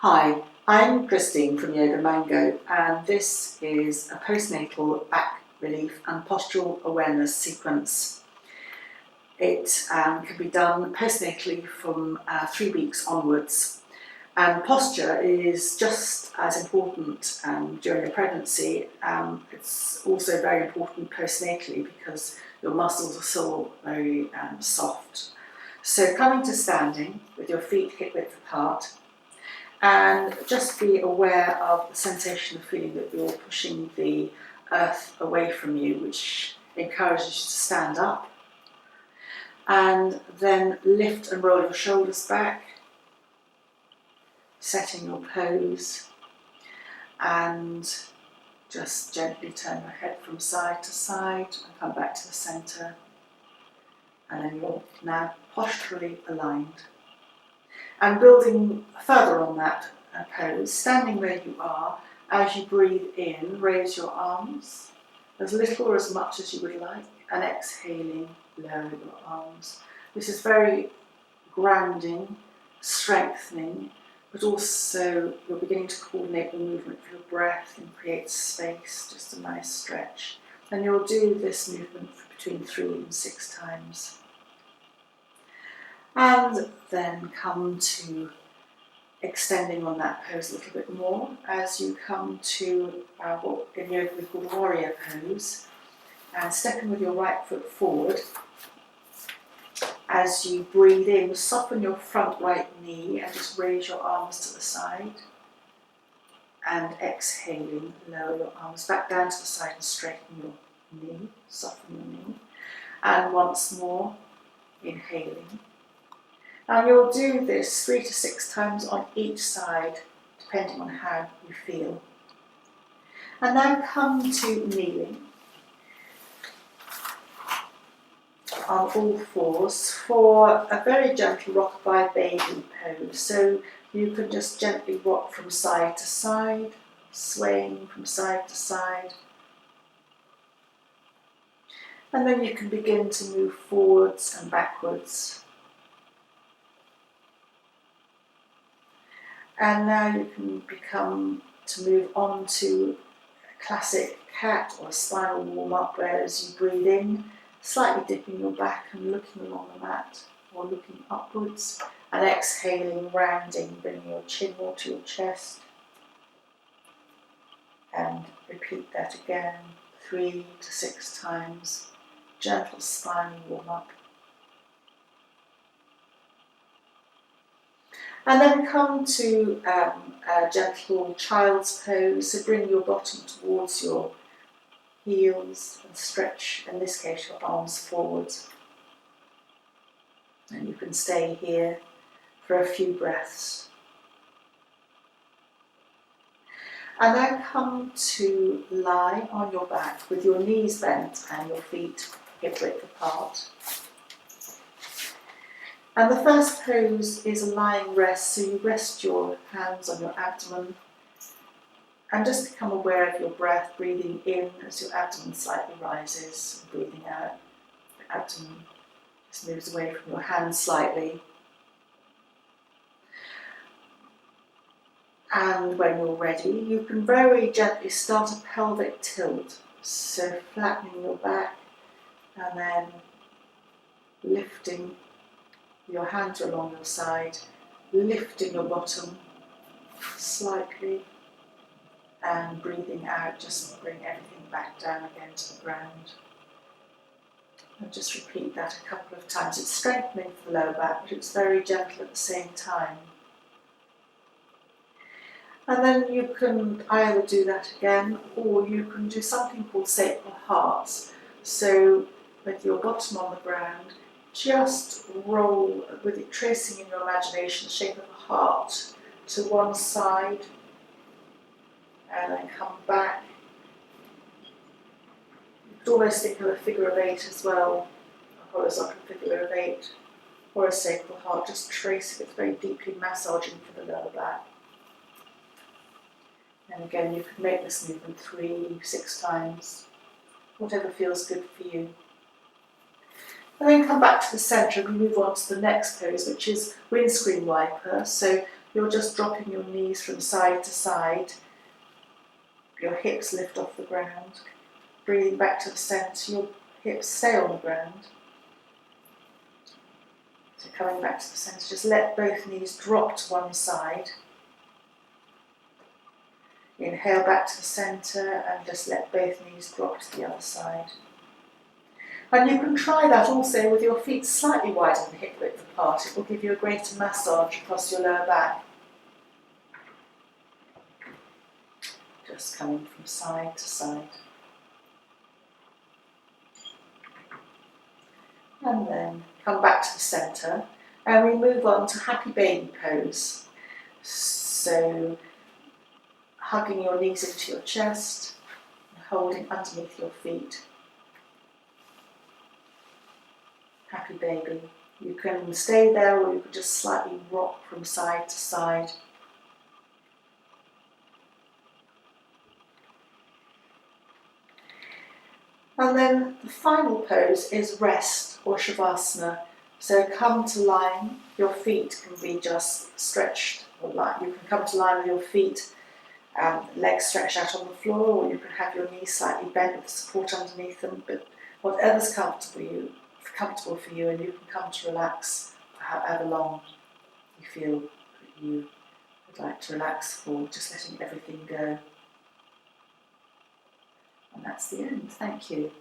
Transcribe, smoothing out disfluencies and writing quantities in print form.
Hi, I'm Christine from Yoga Mango, and this is a postnatal back relief and postural awareness sequence. It can be done postnatally from 3 weeks onwards, and posture is just as important during a pregnancy. It's also very important postnatally because your muscles are still very soft. So coming to standing with your feet hip width apart, and just be aware of the sensation of feeling that you're pushing the earth away from you, which encourages you to stand up. And then lift and roll your shoulders back, setting your pose, and just gently turn your head from side to side and come back to the centre. And then you're now posturally aligned. And building further on that pose, standing where you are, as you breathe in, raise your arms as little or as much as you would like, and exhaling, lower your arms. This is very grounding, strengthening, but also you're beginning to coordinate the movement of your breath and create space, just a nice stretch. And you'll do this movement for between 3 and 6 times. And then come to extending on that pose a little bit more as you come to what in yoga we call warrior pose, and stepping with your right foot forward. As you breathe in, soften your front right knee and just raise your arms to the side, and exhaling, lower your arms back down to the side and straighten your knee, soften your knee, and once more inhaling. And you'll do this 3 to 6 times on each side, depending on how you feel. And now come to kneeling on all fours for a very gentle rock-a-bye baby pose. So you can just gently rock from side to side, swaying from side to side. And then you can begin to move forwards and backwards. And now you can become to move on to a classic cat or a spinal warm-up, where as you breathe in, slightly dipping your back and looking along the mat or looking upwards, and exhaling, rounding, bringing your chin more to your chest. And repeat that again 3 to 6 times. Gentle spinal warm-up. And then come to a gentle child's pose. So bring your bottom towards your heels and stretch, in this case, your arms forwards. And you can stay here for a few breaths. And then come to lie on your back with your knees bent and your feet hip width apart. And the first pose is a lying rest, so you rest your hands on your abdomen and just become aware of your breath, breathing in as your abdomen slightly rises, and breathing out. The abdomen just moves away from your hands slightly. And when you're ready, you can very gently start a pelvic tilt, so flattening your back and then lifting. Your hands are along your side, lifting your bottom slightly and breathing out, just bring everything back down again to the ground. And just repeat that a couple of times. It's strengthening for the lower back, but it's very gentle at the same time. And then you can either do that again, or you can do something called sacral hearts. So with your bottom on the ground, just roll with it, tracing in your imagination the shape of a heart to one side, and then come back. You could almost think of a figure of 8 as well, a horizontal figure of 8, or a sacral heart, just tracing it very deeply, massaging for the lower back. And again, you can make this movement 3, 6 times, whatever feels good for you. And then come back to the centre and move on to the next pose, which is windscreen wiper. So you're just dropping your knees from side to side. Your hips lift off the ground. Breathing back to the centre, your hips stay on the ground. So coming back to the centre, just let both knees drop to one side. Inhale back to the centre and just let both knees drop to the other side. And you can try that also with your feet slightly wider than hip width apart. It will give you a greater massage across your lower back. Just coming from side to side. And then come back to the centre and we move on to happy baby pose. So hugging your knees into your chest and holding underneath your feet. Happy baby. You can stay there or you can just slightly rock from side to side. And then the final pose is rest or shavasana. So come to line, your feet can be just stretched, or you can come to line with your feet, legs stretched out on the floor, or you can have your knees slightly bent with support underneath them, but whatever's comfortable for you, and you can come to relax for however long you feel that you would like to relax for, just letting everything go. And that's the end. Thank you.